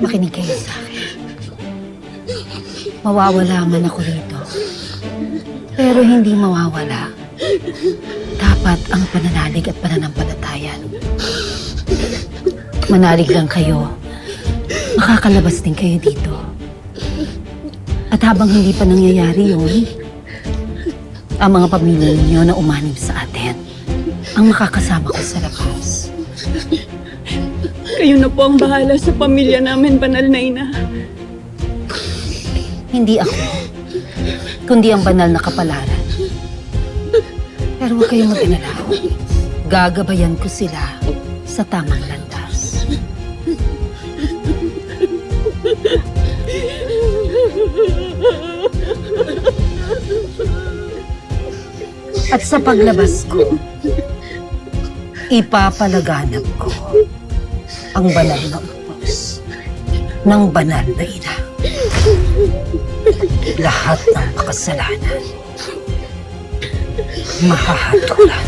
Makinig kayo sa akin. Mawawala man ako rito. Pero hindi mawawala. Dapat ang pananalig at pananampalatayan. Manalig lang kayo. Makakalabas din kayo dito. At habang hindi pa nangyayari yun, ang mga pamilya ninyo na umanib sa atin ang makakasama ko sa labas. Kayo na po ang bahala sa pamilya namin, Banal na Ina. Hindi ako, kundi ang banal na kapalaran. Pero huwag kayong mag-alala. Gagabayan ko sila sa tamang landas. At sa paglabas ko, ipapalaganap ko ang banal na utos ng Banal na Ina. Lahat ng makasalanan mahahatulan.